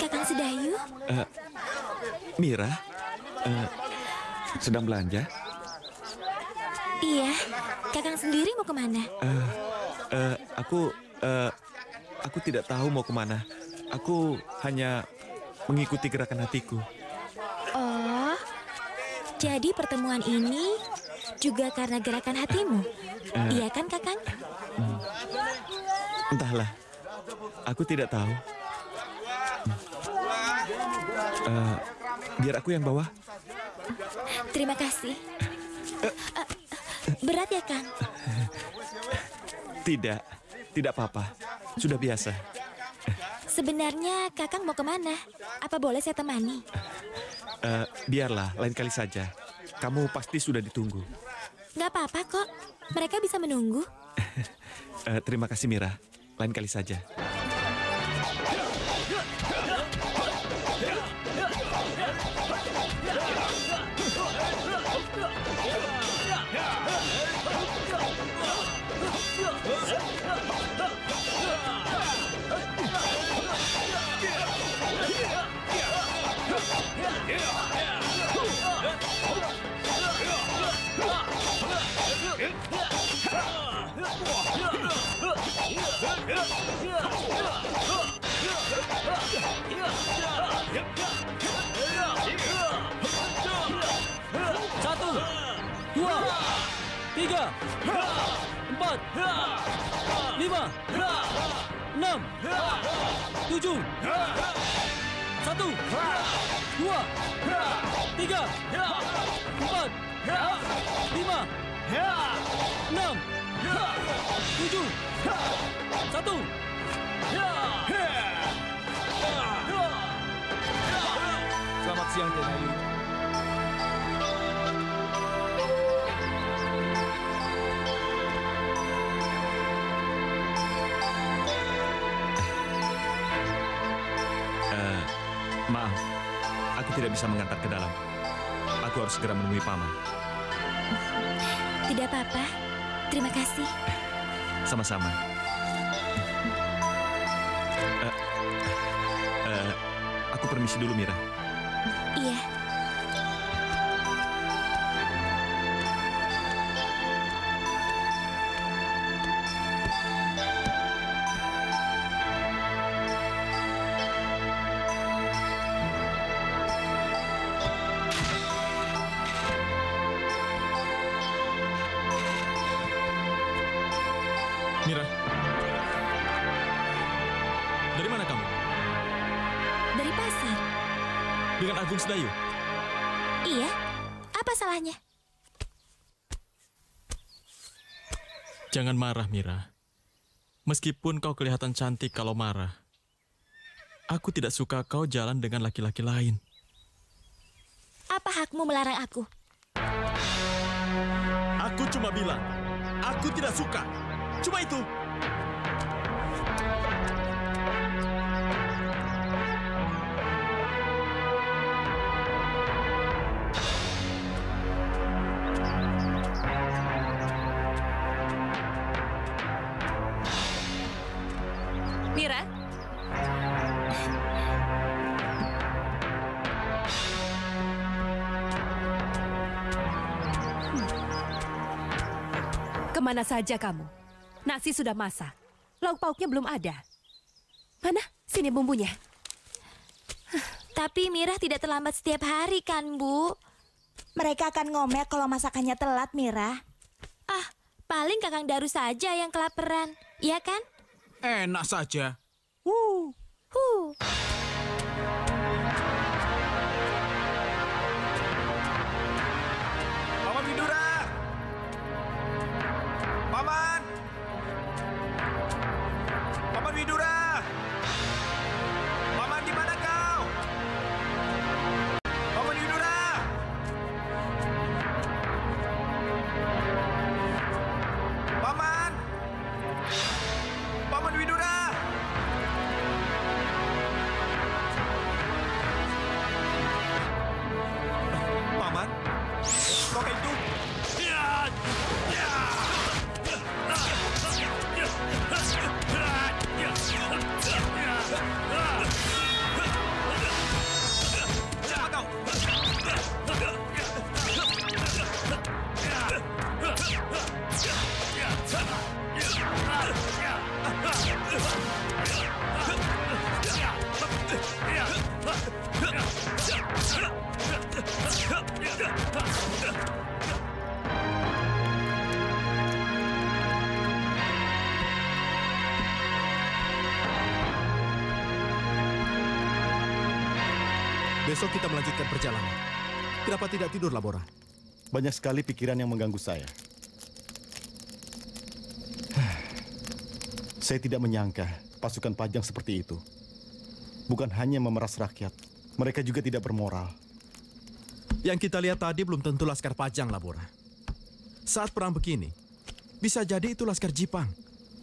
Kakang Sedayu? Mira, sedang belanja? Iya, Kakang sendiri mau kemana? Aku tidak tahu mau kemana. Aku hanya mengikuti gerakan hatiku. Oh, jadi pertemuan ini juga karena gerakan hatimu? Iya kan, Kakang? Entahlah, aku tidak tahu. Biar aku yang bawa. Terima kasih. Berat ya, Kang? Tidak apa-apa. Sudah biasa. Sebenarnya Kakang mau kemana? Apa boleh saya temani? Biarlah, lain kali saja. Kamu pasti sudah ditunggu. Nggak apa-apa kok. Mereka bisa menunggu. Terima kasih, Mira. Lain kali saja. Satu, dua, tiga, empat, lima, enam, tujuh. Satu, dua, tiga, empat, lima, enam, tujuh. Satu. Selamat siang, Teh Ayu. Maaf, aku tidak bisa mengantar ke dalam. Aku harus segera menemui Paman. Tidak apa-apa. Terima kasih. Sama-sama. Aku permisi dulu, Mira. Iya. Dengan Agung Sedayu? Iya, apa salahnya? Jangan marah, Mira. Meskipun kau kelihatan cantik kalau marah, aku tidak suka kau jalan dengan laki-laki lain. Apa hakmu melarang aku? Aku cuma bilang, aku tidak suka. Cuma itu. Mira? Kemana saja kamu? Nasi sudah masak. Lauk pauknya belum ada. Mana? Sini bumbunya. Tapi Mira tidak terlambat setiap hari kan, Bu? Mereka akan ngomel kalau masakannya telat, Mira. Ah, paling Kakang Daru saja yang kelaparan, iya kan? Enak saja. Huh. Paman Widura! Paman! Paman Widura! Paman, di mana kau? Paman Widura! Paman! Paman Widura! Paman? Kau itu? Siapa kau? Besok kita melanjutkan perjalanan. Kenapa tidak tidur, Labora? Banyak sekali pikiran yang mengganggu saya. Saya tidak menyangka pasukan Pajang seperti itu. Bukan hanya memeras rakyat, mereka juga tidak bermoral. Yang kita lihat tadi belum tentu Laskar Pajang, Labora. Saat perang begini, bisa jadi itu Laskar Jipang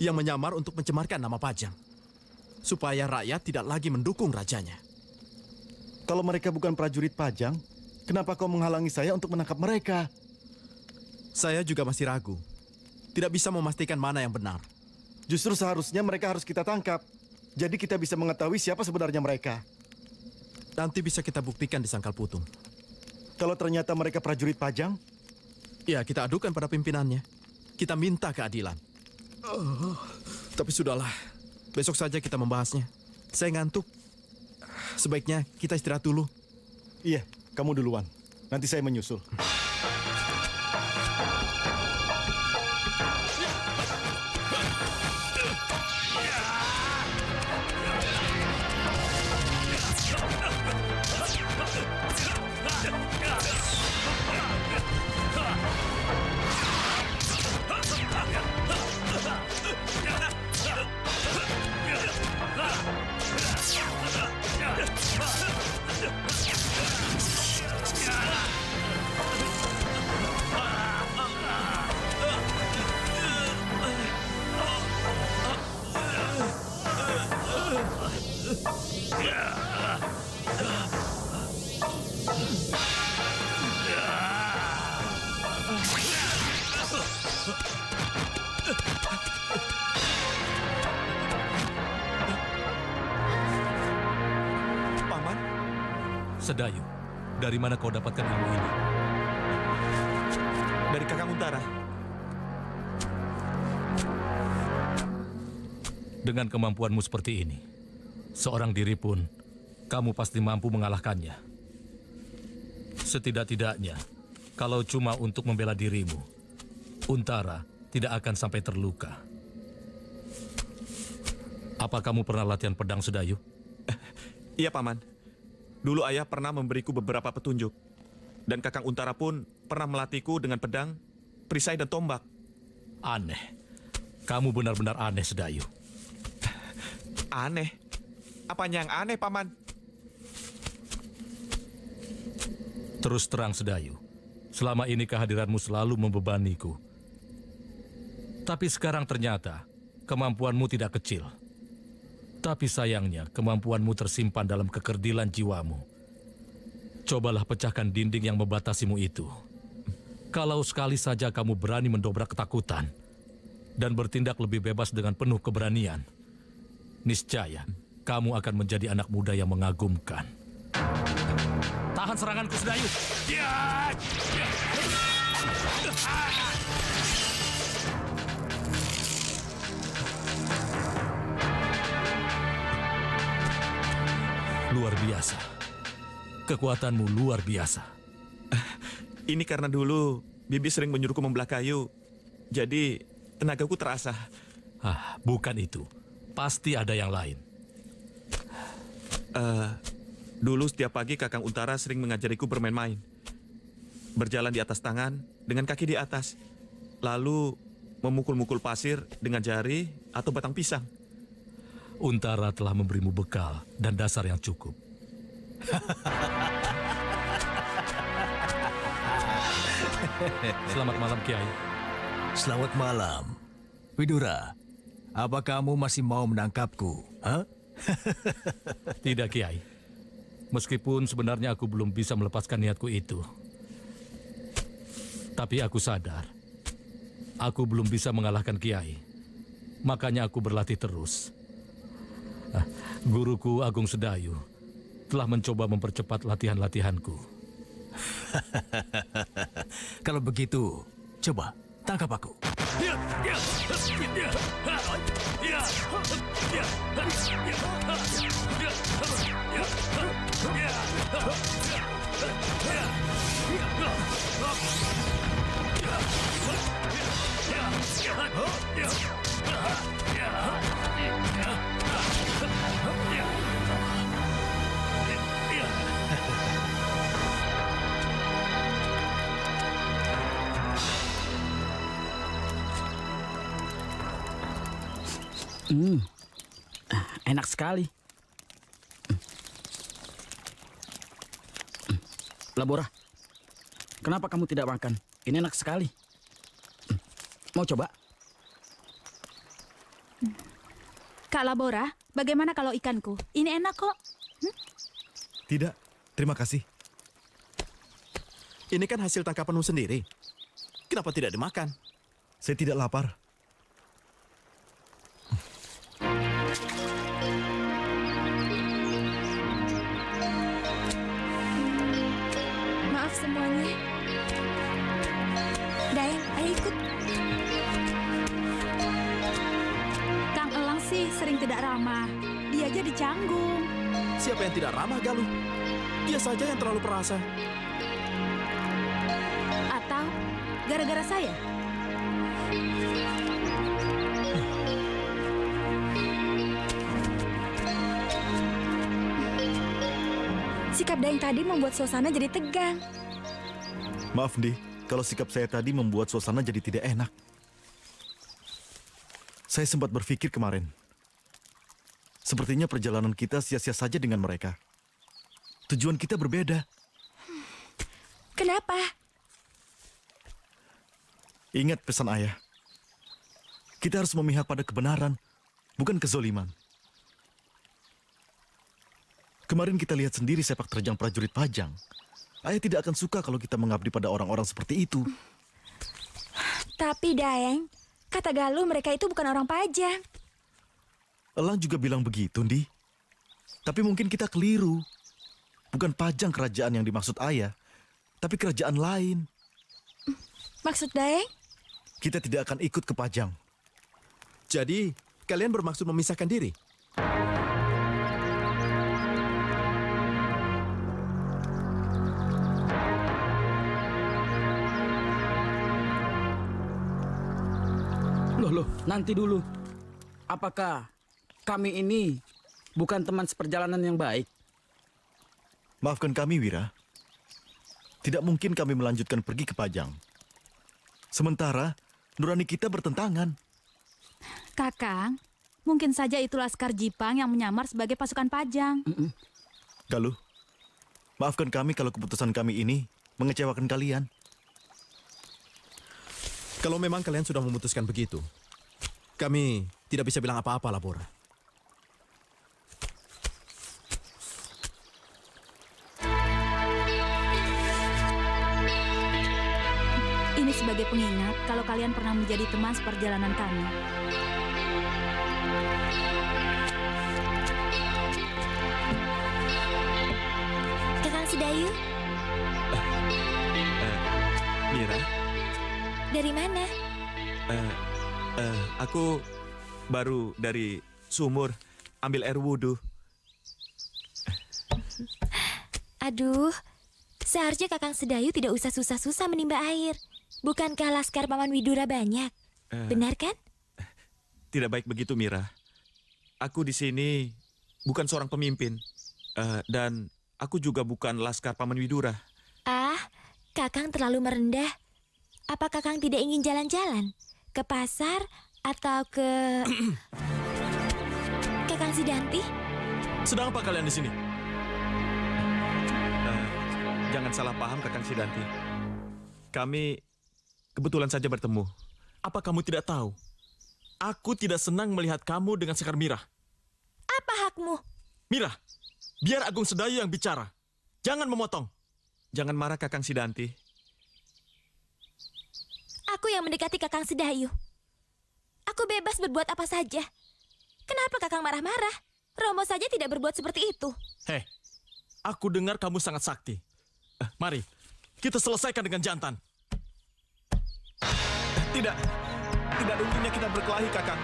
yang menyamar untuk mencemarkan nama Pajang. Supaya rakyat tidak lagi mendukung rajanya. Kalau mereka bukan prajurit Pajang, kenapa kau menghalangi saya untuk menangkap mereka? Saya juga masih ragu. Tidak bisa memastikan mana yang benar. Justru seharusnya mereka harus kita tangkap. Jadi kita bisa mengetahui siapa sebenarnya mereka. Nanti bisa kita buktikan di Sangkal Putung. Kalau ternyata mereka prajurit Pajang? Ya, kita adukan pada pimpinannya. Kita minta keadilan. Tapi sudahlah. Besok saja kita membahasnya. Saya ngantuk. Sebaiknya kita istirahat dulu. Iya, kamu duluan. Nanti saya menyusul. Sedayu, dari mana kau dapatkan ilmu ini? Dari Kakang Untara. Dengan kemampuanmu seperti ini, seorang diri pun, kamu pasti mampu mengalahkannya. Setidak-tidaknya, kalau cuma untuk membela dirimu, Untara tidak akan sampai terluka. Apa kamu pernah latihan pedang, Sedayu? Iya, Paman. Dulu ayah pernah memberiku beberapa petunjuk. Dan Kakang Untara pun pernah melatihku dengan pedang, perisai dan tombak. Aneh. Kamu benar-benar aneh, Sedayu. Aneh? Apanya yang aneh, Paman? Terus terang, Sedayu. Selama ini kehadiranmu selalu membebaniku. Tapi sekarang ternyata kemampuanmu tidak kecil. Tapi sayangnya kemampuanmu tersimpan dalam kekerdilan jiwamu. Cobalah pecahkan dinding yang membatasimu itu. Kalau sekali saja kamu berani mendobrak ketakutan dan bertindak lebih bebas dengan penuh keberanian, niscaya kamu akan menjadi anak muda yang mengagumkan. Tahan seranganku, Sedayu. Luar biasa. Kekuatanmu luar biasa. Ini karena dulu Bibi sering menyuruhku membelah kayu. Jadi tenagaku terasa. Bukan itu. Pasti ada yang lain. Dulu setiap pagi Kakang Untara sering mengajariku bermain-main. Berjalan di atas tangan dengan kaki di atas. Lalu memukul-mukul pasir dengan jari atau batang pisang. Untara telah memberimu bekal dan dasar yang cukup. Selamat malam, Kiai. Selamat malam. Widura, apa kamu masih mau menangkapku? Tidak, Kiai. Meskipun sebenarnya aku belum bisa melepaskan niatku itu. Tapi aku sadar, aku belum bisa mengalahkan Kiai. Makanya aku berlatih terus. Guruku Agung Sedayu telah mencoba mempercepat latihan-latihanku. Kalau begitu, coba tangkap aku. Enak sekali. Labora, kenapa kamu tidak makan? Ini enak sekali. Mau coba? Kak Labora, bagaimana kalau ikanku? Ini enak kok. Tidak, terima kasih. Ini kan hasil tangkapanmu sendiri. Kenapa tidak dimakan? Saya tidak lapar. Maaf semuanya. Daeng, ayo ikut. Kang Elang sih sering tidak ramah. Dia aja dicanggung. Siapa yang tidak ramah, Galuh? Dia saja yang terlalu perasa. Atau gara-gara saya? Sikap Daeng tadi membuat suasana jadi tegang. Maaf, Ndi. Kalau sikap saya tadi membuat suasana jadi tidak enak. Saya sempat berpikir kemarin. Sepertinya perjalanan kita sia-sia saja dengan mereka. Tujuan kita berbeda. Kenapa? Ingat pesan ayah. Kita harus memihak pada kebenaran, bukan kezoliman. Kemarin kita lihat sendiri sepak terjang prajurit Pajang. Ayah tidak akan suka kalau kita mengabdi pada orang-orang seperti itu. Tapi Daeng, kata Galuh mereka itu bukan orang Pajang. Elang juga bilang begitu, Ndi. Tapi mungkin kita keliru. Bukan Pajang kerajaan yang dimaksud ayah, tapi kerajaan lain. Maksud Daeng? Kita tidak akan ikut ke Pajang. Jadi, kalian bermaksud memisahkan diri? Loh, nanti dulu. Apakah kami ini bukan teman seperjalanan yang baik? Maafkan kami, Wira. Tidak mungkin kami melanjutkan pergi ke Pajang. Sementara nurani kita bertentangan. Kakang, mungkin saja itu Laskar Jipang yang menyamar sebagai pasukan Pajang. Galuh, maafkan kami kalau keputusan kami ini mengecewakan kalian. Kalau memang kalian sudah memutuskan begitu, kami tidak bisa bilang apa-apa, Labora. Ini sebagai pengingat kalau kalian pernah menjadi teman seperjalanan kami. Kakang Sedayu, Mira, dari mana? aku baru dari sumur ambil air wudhu. Aduh, seharusnya Kakang Sedayu tidak usah susah-susah menimba air. Bukankah Laskar Paman Widura banyak? Benar kan? Tidak baik begitu, Mira. Aku di sini bukan seorang pemimpin. Dan aku juga bukan Laskar Paman Widura. Ah, Kakang terlalu merendah. Apa Kakang tidak ingin jalan-jalan? Ke pasar atau ke... Kakang Sidanti? Sedang apa kalian di sini? Jangan salah paham, Kakang Sidanti. Kami kebetulan saja bertemu. Apa kamu tidak tahu? Aku tidak senang melihat kamu dengan Sekar Mirah. Apa hakmu? Mirah, biar Agung Sedayu yang bicara. Jangan memotong. Jangan marah, Kakang Sidanti. Aku yang mendekati Kakang Sedayu. Aku bebas berbuat apa saja. Kenapa Kakang marah-marah? Romo saja tidak berbuat seperti itu. Hei, aku dengar kamu sangat sakti. Mari, kita selesaikan dengan jantan. Tidak ada untungnya kita berkelahi, Kakang.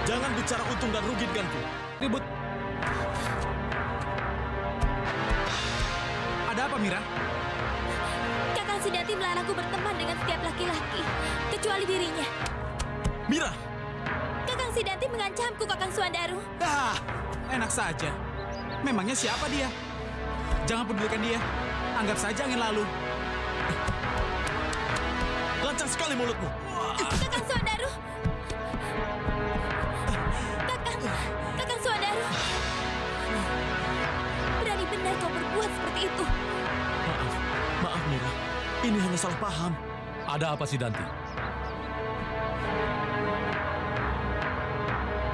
Jangan bicara untung dan rugi denganku. Ribut. Ada apa, Mira? Kakang Sidanti melarangku berteman dengan setiap laki-laki, kecuali dirinya. Mira! Kakang Sidanti mengancamku, Kakang Suandaru. Ah, enak saja. Memangnya siapa dia? Jangan pedulikan dia. Anggap saja angin lalu. Lancang sekali mulutmu. Kakang Suandaru. Kakang Suandaru. Berani benar kau berbuat seperti itu. Maaf Mira. Ini hanya salah paham. Ada apa Sidanti?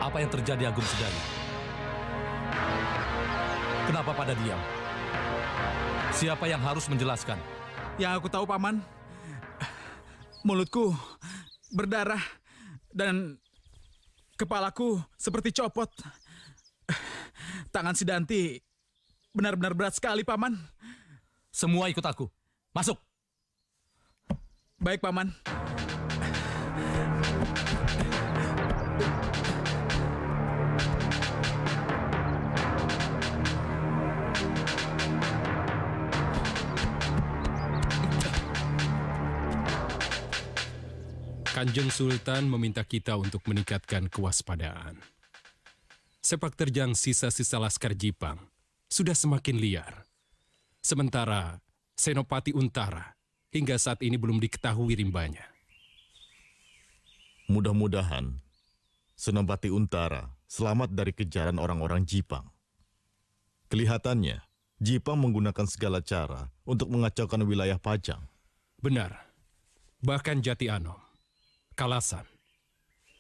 Apa yang terjadi Agung Sedayu? Kenapa pada diam? Siapa yang harus menjelaskan? Yang aku tahu, Paman, mulutku berdarah dan kepalaku seperti copot. Tangan Sidanti benar-benar berat sekali, Paman. Semua ikut aku. Masuk. Baik, Paman. Kanjeng Sultan meminta kita untuk meningkatkan kewaspadaan. Sepak terjang sisa-sisa Laskar Jipang sudah semakin liar. Sementara Senopati Untara hingga saat ini belum diketahui rimbanya. Mudah-mudahan Senopati Untara selamat dari kejaran orang-orang Jipang. Kelihatannya, Jipang menggunakan segala cara untuk mengacaukan wilayah Pajang. Benar. Bahkan Jati Anom, Kalasan,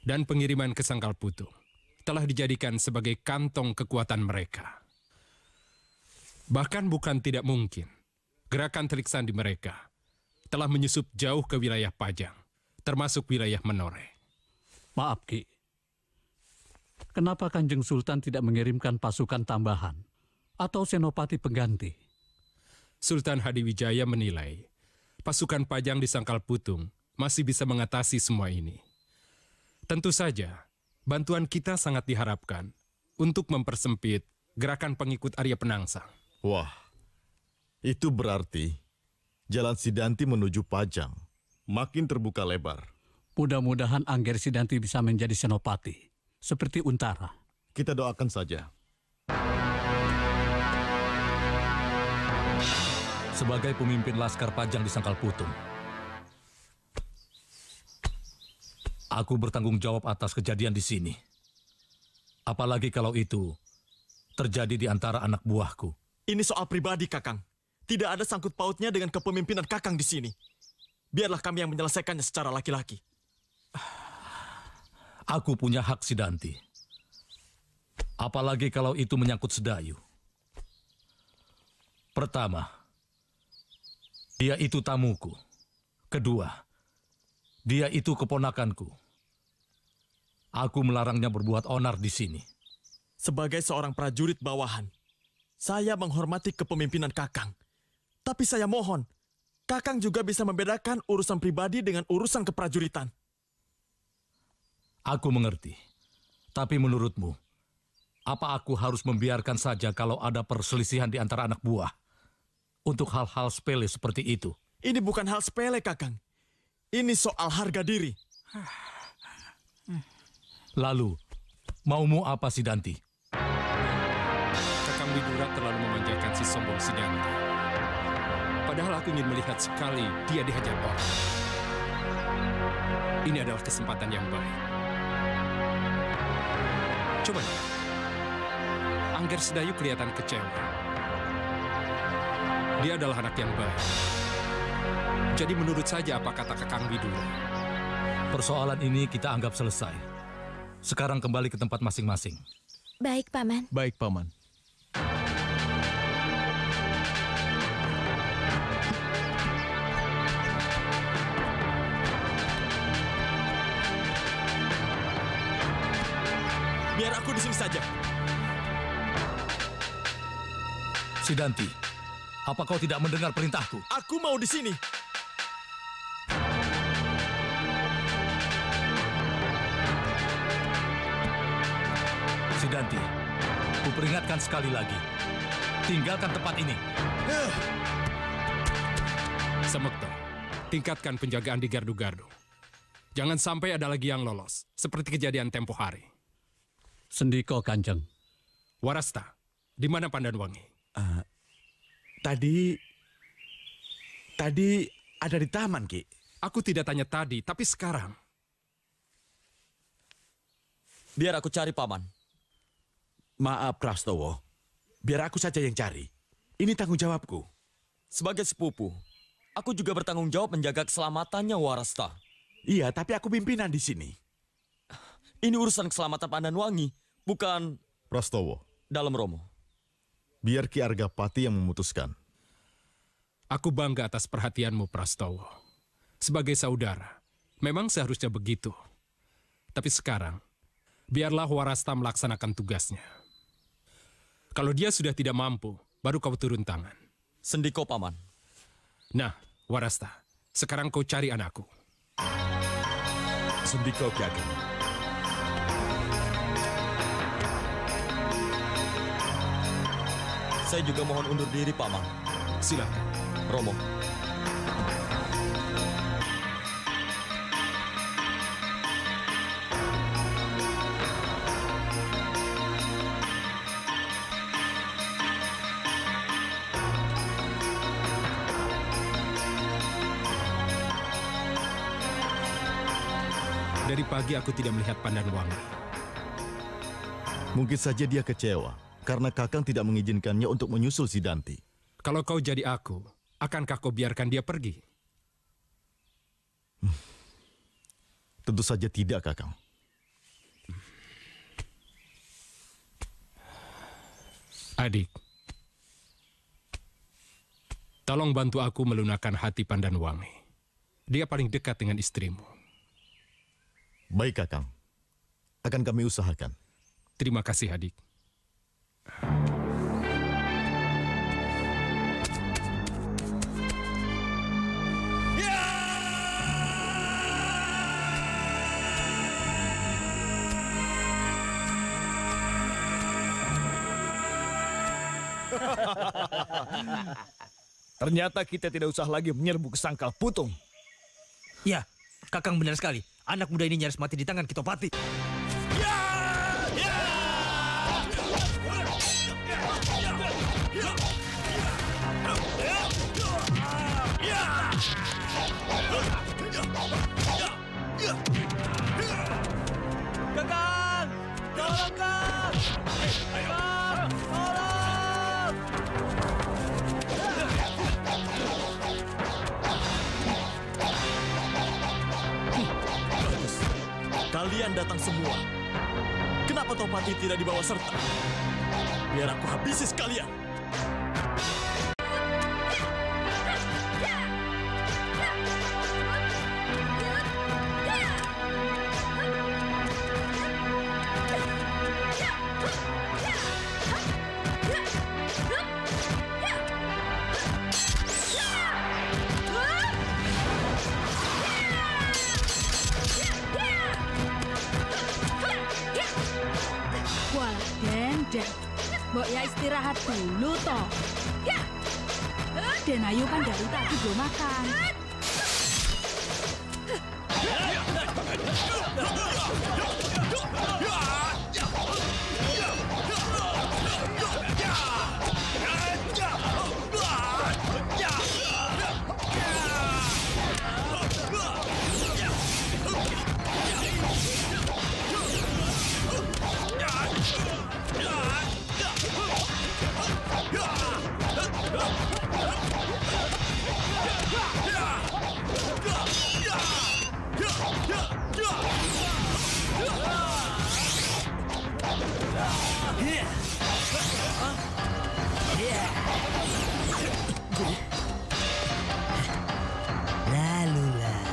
dan pengiriman ke Sangkal Putung telah dijadikan sebagai kantong kekuatan mereka. Bahkan bukan tidak mungkin, gerakan Telik Sandi mereka telah menyusup jauh ke wilayah Pajang, termasuk wilayah Menore. Maaf, Ki. Kenapa Kanjeng Sultan tidak mengirimkan pasukan tambahan atau senopati pengganti? Sultan Hadiwijaya menilai pasukan Pajang di Sangkal Putung masih bisa mengatasi semua ini. Tentu saja, bantuan kita sangat diharapkan untuk mempersempit gerakan pengikut Arya Penangsang. Wah, itu berarti jalan Sidanti menuju Pajang makin terbuka lebar. Mudah-mudahan Angger Sidanti bisa menjadi senopati, seperti Untara. Kita doakan saja. Sebagai pemimpin Laskar Pajang di Sangkal Putung, aku bertanggung jawab atas kejadian di sini. Apalagi kalau itu terjadi di antara anak buahku. Ini soal pribadi, Kakang. Tidak ada sangkut pautnya dengan kepemimpinan Kakang di sini. Biarlah kami yang menyelesaikannya secara laki-laki. Aku punya hak, Sidanti. Apalagi kalau itu menyangkut Sedayu. Pertama, dia itu tamuku. Kedua, dia itu keponakanku. Aku melarangnya berbuat onar di sini. Sebagai seorang prajurit bawahan, saya menghormati kepemimpinan Kakang. Tapi saya mohon, Kakang juga bisa membedakan urusan pribadi dengan urusan keprajuritan. Aku mengerti. Tapi menurutmu, apa aku harus membiarkan saja kalau ada perselisihan di antara anak buah? Untuk hal-hal sepele seperti itu. Ini bukan hal sepele, Kakang. Ini soal harga diri. Lalu, maumu apa, Sidanti? Kakang Widura terlalu memanjakan si sombong Sidanti. Padahal aku ingin melihat sekali dia dihajar orang. Ini adalah kesempatan yang baik. Coba lihat. Angger Sedayu kelihatan kecewa. Dia adalah anak yang baik. Jadi menurut saja apa kata Kakang Widura. Persoalan ini kita anggap selesai. Sekarang kembali ke tempat masing-masing. Baik, Paman. Baik, Paman. Biar aku di sini saja. Sidanti, apa kau tidak mendengar perintahku? Aku mau di sini. Sidanti, kuperingatkan sekali lagi. Tinggalkan tempat ini. Samekto, tingkatkan penjagaan di gardu-gardu. Jangan sampai ada lagi yang lolos, seperti kejadian tempo hari. Sendiko, Kanjeng. Warasta, di mana Pandanwangi? Tadi ada di taman, Ki. Aku tidak tanya tadi, tapi sekarang. Biar aku cari, Paman. Maaf, Prastowo. Biar aku saja yang cari. Ini tanggung jawabku. Sebagai sepupu, aku juga bertanggung jawab menjaga keselamatannya Warasta. Iya, tapi aku pimpinan di sini. Ini urusan keselamatan Pandanwangi, bukan... Prastowo. Dalam Romo. Biar Ki Argapati yang memutuskan. Aku bangga atas perhatianmu, Prastowo. Sebagai saudara, memang seharusnya begitu. Tapi sekarang, biarlah Warasta melaksanakan tugasnya. Kalau dia sudah tidak mampu, baru kau turun tangan. Sendiko, Paman. Nah, Warasta, sekarang kau cari anakku. Sendiko, Ki Ageng. Saya juga mohon undur diri, Paman. Silakan. Romo. Dari pagi aku tidak melihat Pandanwangi. Mungkin saja dia kecewa karena Kakang tidak mengizinkannya untuk menyusul Sidanti. Kalau kau jadi aku, akankah kau biarkan dia pergi? Tentu saja tidak, Kakang. Adik, tolong bantu aku melunakkan hati Pandanwangi. Dia paling dekat dengan istrimu. Baik, Kakang. Akan kami usahakan. Terima kasih, adik. Ternyata kita tidak usah lagi menyerbu ke Sangkal Putung. Ya, Kakang benar sekali. Anak muda ini nyaris mati di tangan Kitopati. Bagus. Kalian datang semua. Kenapa Topati tidak dibawa serta? Biar aku habisi sekalian. Walah, Den. Mbok ya istirahat dulu toh. Den Ayu kan dari tadi belum makan. Lalulah.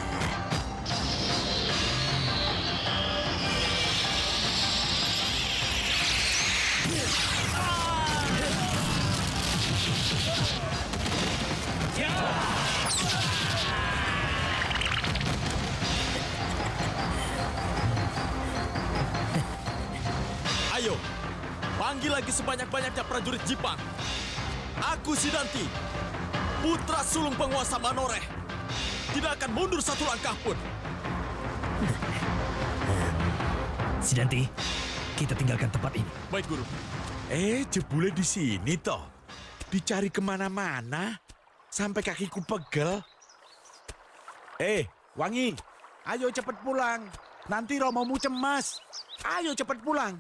Ayo, panggil lagi sebanyak-banyaknya prajurit Jipang. Aku Sidanti, putra sulung penguasa Manoreh, tidak akan mundur satu langkah pun. Sidanti, kita tinggalkan tempat ini. Baik, Guru. Jebule di sini toh. Dicari kemana-mana, sampai kakiku pegel. Wangi, ayo cepet pulang. Nanti Romomu cemas. Ayo cepet pulang.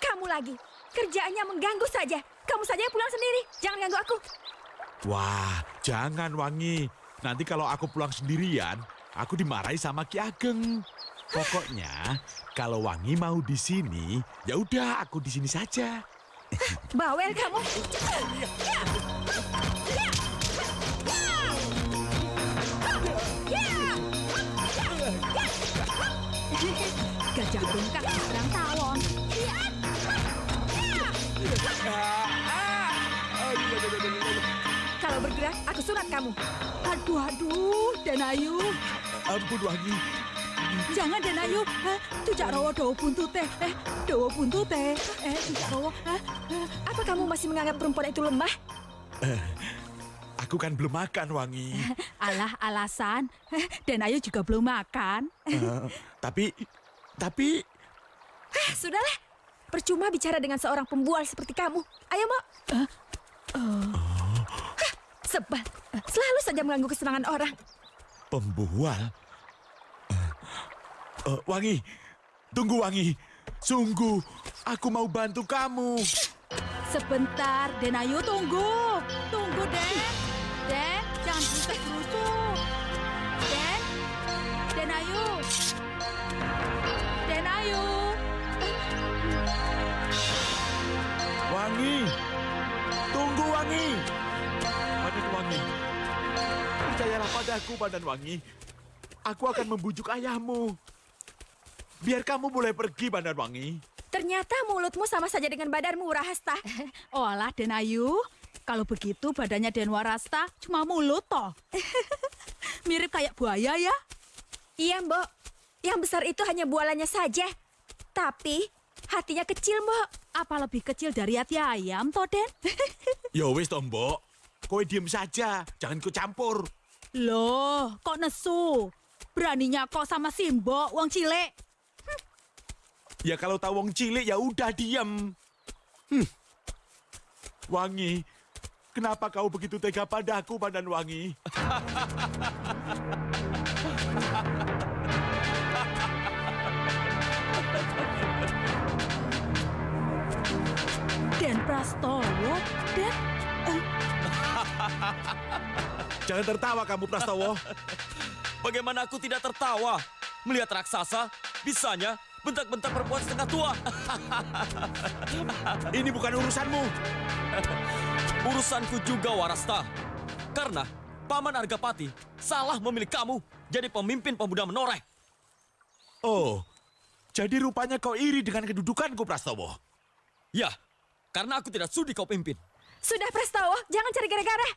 Kamu lagi. Kerjaannya mengganggu saja. Kamu saja yang pulang sendiri. Jangan ganggu aku. Wah, jangan Wangi. Nanti kalau aku pulang sendirian, aku dimarahi sama Ki Ageng. Pokoknya, kalau Wangi mau di sini, ya udah aku di sini saja. Bawel kamu. Gajah bengkak serang tawon. Kalau bergerak, aku sunat kamu. Aduh, Den Ayu. Ampun Wangi. Jangan Den Ayu. Tujak rawa dawa buntute. Dawa buntute. Tujak rawa. Apa kamu masih menganggap perempuan itu lemah? Aku kan belum makan Wangi. Alah, alasan. Den Ayu juga belum makan. Tapi... Sudahlah. Percuma bicara dengan seorang pembual seperti kamu. Ayo, Mbok. Sebal. Selalu saja mengganggu kesenangan orang. Pembual? Wangi, tunggu Wangi. Sungguh, aku mau bantu kamu. Sebentar, Den Ayu tunggu. Tunggu, Den. Den, jangan berusuk-berusuk. Den Ayu. Den Ayu. Wangi, tunggu Wangi. Badan Wangi, percayalah padaku Badan Wangi. Aku akan membujuk ayahmu. Biar kamu boleh pergi Badan Wangi. Ternyata mulutmu sama saja dengan badanmu, Rahasta. Oh alah, Den Ayu. Kalau begitu badannya Den Warasta cuma mulut toh. Mirip kayak buaya ya? Iya, Mbok. Yang besar itu hanya bualannya saja. Tapi hatinya kecil, Mbok. Apa lebih kecil dari hati ayam toh, Den? Ya wis toh, Mbok. Kowe diem saja, jangan ikut campur. Loh, kok nesu? Beraninya kok sama si Mbok, wong cilik. Ya kalau tahu wong cilik ya udah diem. Wangi, kenapa kau begitu tega padaku, Badan Wangi? Prastowo dan... Jangan tertawa kamu, Prastowo. Bagaimana aku tidak tertawa melihat raksasa bisanya bentak-bentak perempuan setengah tua. Ini bukan urusanmu. Urusanku juga, Warasta. Karena Paman Argapati salah memilih kamu jadi pemimpin pemuda menoreh. Oh, jadi rupanya kau iri dengan kedudukanku, Prastowo. Ya, karena aku tidak sudi kau pimpin. Sudah, Prastowo, jangan cari gara-gara.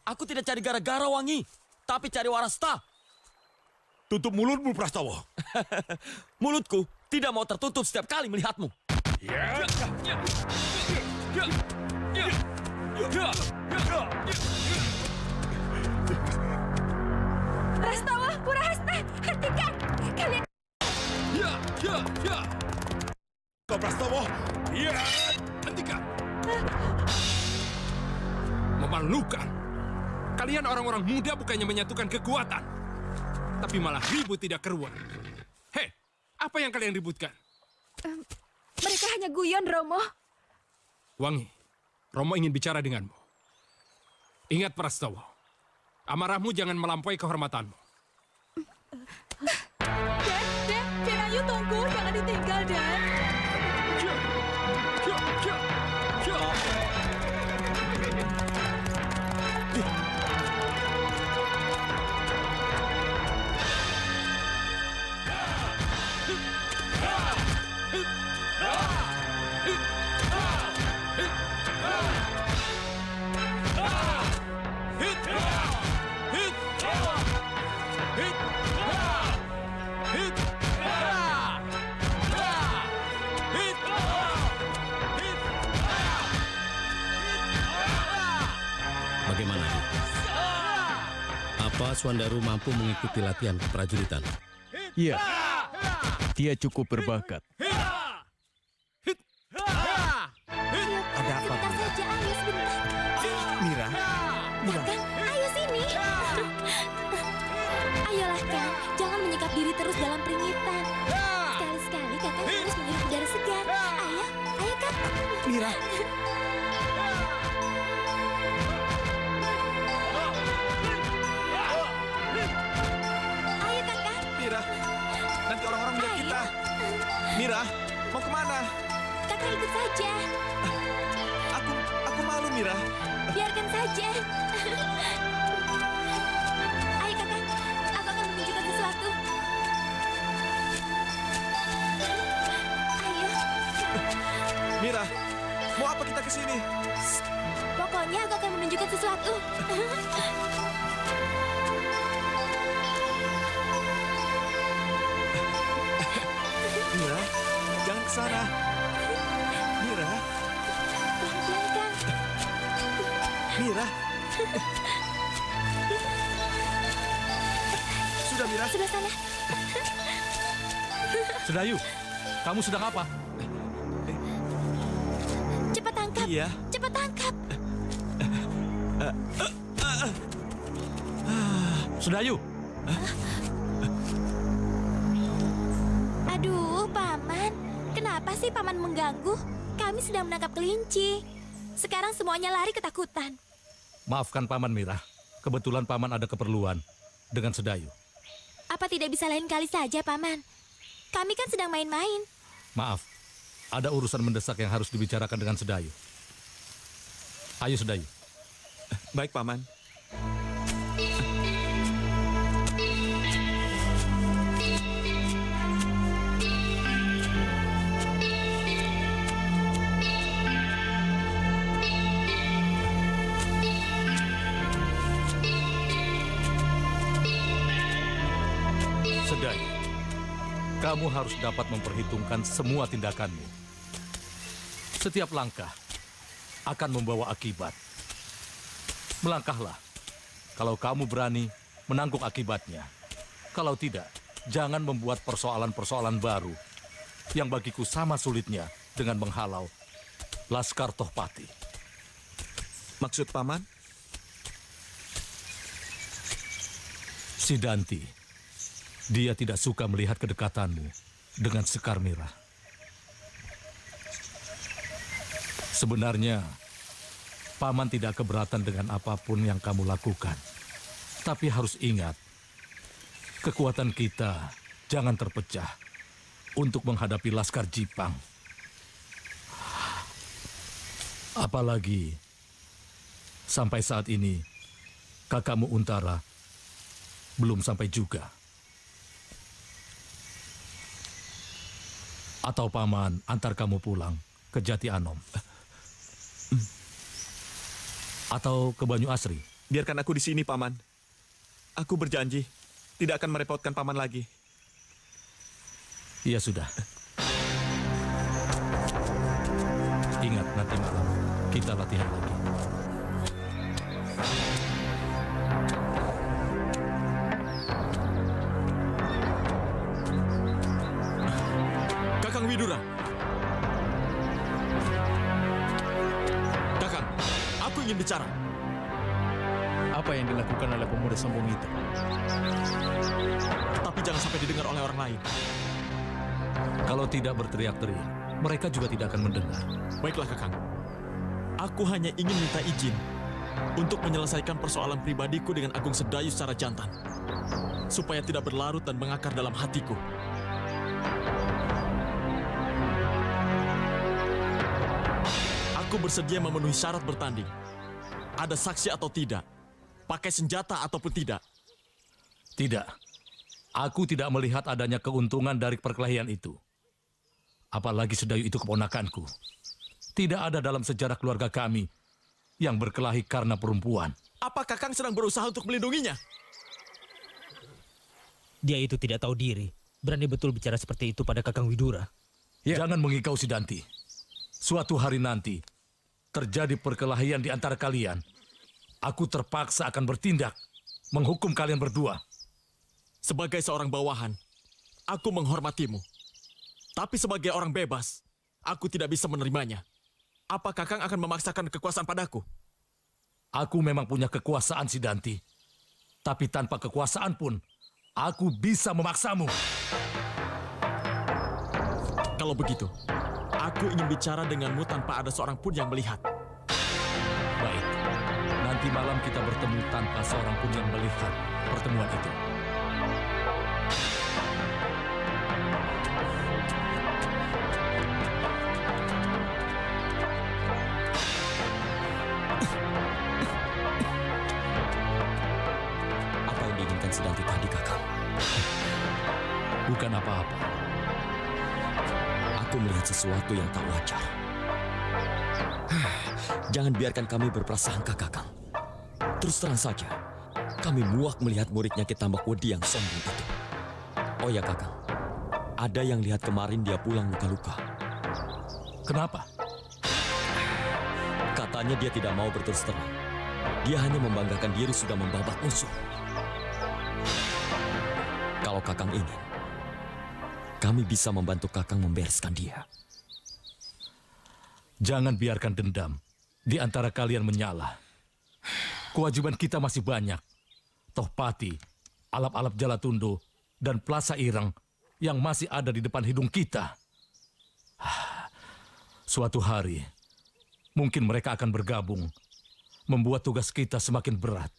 Aku tidak cari gara-gara, Wangi, tapi cari Warasta. Tutup mulutmu, Prastowo. Mulutku tidak mau tertutup setiap kali melihatmu. Prastowo, Purahasta, hentikan! Kalian... Kau, Prastowo. Hentikan. Memalukan. Kalian orang-orang muda bukannya menyatukan kekuatan, tapi malah ribut tidak keruan. Hei, apa yang kalian ributkan? Mereka hanya guyon, Romo. Wangi, Romo ingin bicara denganmu. Ingat, Prastowo, amarahmu jangan melampaui kehormatanmu. Den Ayu tunggu, jangan ditinggal, Den. Bagaimana, Di? Apa Swandaru mampu mengikuti latihan keprajuritan? Iya, dia cukup berbakat. Ada apa? Sebentar saja, ayo sebentar. Mira, Kang, ayo sini. Ayolah, Kang. Jangan menyikap diri terus dalam peringitan. Sekali-sekali Kakang harus menghirup udara segar. Ayo, Kang. Mira. Ayo, Kakang. Mira, nanti orang-orang melihat kita. Mira, mau kemana? Kakang ikut saja. Aku malu, Mira. Biarkan saja. Ayo, Kakang. Aku akan menunjukkan sesuatu. Ayo. Mira, mau apa kita ke sini? Pokoknya aku akan menunjukkan sesuatu. Mira, jangan ke sana. Mira. Pelan-pelan, Kang. Mira. Sudah, Mira. Sebelah sana. Sedayu, kamu sedang apa? Cepat tangkap. Iya. Cepat tangkap. Sedayu. Aduh, Paman. Kenapa sih Paman mengganggu? Kami sedang menangkap kelinci. Sekarang semuanya lari ketakutan. Maafkan Paman, Mira. Kebetulan Paman ada keperluan dengan Sedayu. Apa tidak bisa lain kali saja, Paman? Kami kan sedang main-main. Maaf, ada urusan mendesak yang harus dibicarakan dengan Sedayu. Ayo, Sedayu. Baik, Paman. Sedayu, kamu harus dapat memperhitungkan semua tindakanmu. Setiap langkah akan membawa akibat. Melangkahlah. Kalau kamu berani, menanggung akibatnya. Kalau tidak, jangan membuat persoalan-persoalan baru yang bagiku sama sulitnya dengan menghalau Laskar Tohpati. Maksud Paman? Sidanti. Dia tidak suka melihat kedekatanmu dengan Sekar Merah. Sebenarnya, Paman tidak keberatan dengan apapun yang kamu lakukan. Tapi harus ingat, kekuatan kita jangan terpecah untuk menghadapi Laskar Jipang. Apalagi, sampai saat ini, kakakmu Untara belum sampai juga. Atau Paman antar kamu pulang ke Jati Anom. Atau ke Banyu Asri. Biarkan aku di sini, Paman. Aku berjanji tidak akan merepotkan Paman lagi. Iya sudah. Ingat nanti malam kita latihan lagi. Kakang Widura. Kakang, aku ingin bicara. Apa yang dilakukan oleh pemuda sombong itu? Tapi jangan sampai didengar oleh orang lain. Kalau tidak berteriak-teriak, mereka juga tidak akan mendengar. Baiklah, Kakang. Aku hanya ingin minta izin untuk menyelesaikan persoalan pribadiku dengan Agung Sedayu secara jantan, supaya tidak berlarut dan mengakar dalam hatiku. Aku bersedia memenuhi syarat bertanding. Ada saksi atau tidak, pakai senjata ataupun tidak. Tidak. Aku tidak melihat adanya keuntungan dari perkelahian itu. Apalagi Sedayu itu keponakanku. Tidak ada dalam sejarah keluarga kami yang berkelahi karena perempuan. Apa Kakang sedang berusaha untuk melindunginya? Dia itu tidak tahu diri. Berani betul bicara seperti itu pada Kakang Widura. Ya. Jangan mengikau Sidanti. Suatu hari nanti, terjadi perkelahian di antara kalian. Aku terpaksa akan bertindak, menghukum kalian berdua. Sebagai seorang bawahan, aku menghormatimu. Tapi sebagai orang bebas, aku tidak bisa menerimanya. Apa Kakang akan memaksakan kekuasaan padaku? Aku memang punya kekuasaan, Sidanti. Tapi tanpa kekuasaan pun, aku bisa memaksamu. Kalau begitu, aku ingin bicara denganmu tanpa ada seorang pun yang melihat. Baik, nanti malam kita bertemu tanpa seorang pun yang melihat pertemuan itu. Sidanti tadi, Kakang. Bukan apa-apa. Aku melihat sesuatu yang tak wajar. Jangan biarkan kami berprasangka, Kakang. Terus terang saja, kami muak melihat muridnya Ki Tambak Wedi yang sombong itu. Oh ya, Kakang. Ada yang lihat kemarin dia pulang luka-luka. Kenapa? Katanya dia tidak mau berterus terang. Dia hanya membanggakan diri sudah membabat musuh. Kalau Kakang ingin, kami bisa membantu Kakang membereskan dia. Jangan biarkan dendam di antara kalian menyala. Kewajiban kita masih banyak. Tohpati, alap-alap Jalatundo, dan Plaza Ireng yang masih ada di depan hidung kita. Suatu hari, mungkin mereka akan bergabung, membuat tugas kita semakin berat.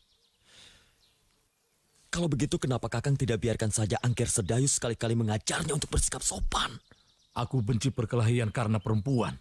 Kalau begitu, kenapa Kakang tidak biarkan saja Angker Sedayu sekali-kali mengajarnya untuk bersikap sopan? Aku benci perkelahian karena perempuan.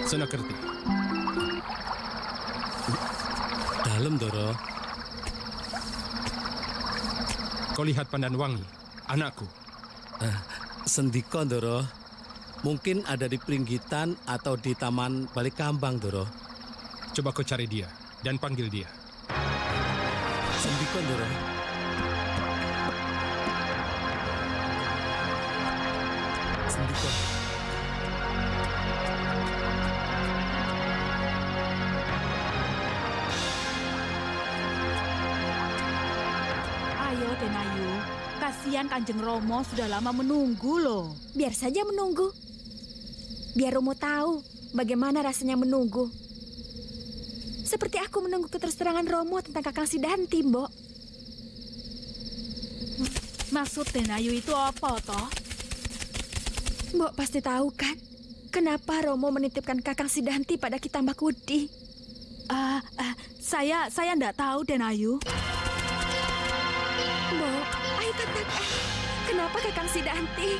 Senakerti. Dalam, Doro. Kau lihat Pandanwangi, anakku. Sendiko, Doro. Mungkin ada di Pringgitan atau di Taman Balikambang, Doro. Coba kau cari dia dan panggil dia. Sendiko, Doro. Sendiko. Ayo, Denayu. Kasihan Kanjeng Romo sudah lama menunggu loh. Biar saja menunggu. Biar Romo tahu bagaimana rasanya menunggu. Seperti aku menunggu keterus-terangan Romo tentang Kakang Sidanti, Mbok. Maksud Denayu itu apa, toh? Mbok pasti tahu kan, kenapa Romo menitipkan Kakang Sidanti pada Ki Tambak Wudi? Saya ndak tahu, Denayu. Mbok, ayo katakan, kenapa Kakang Sidanti?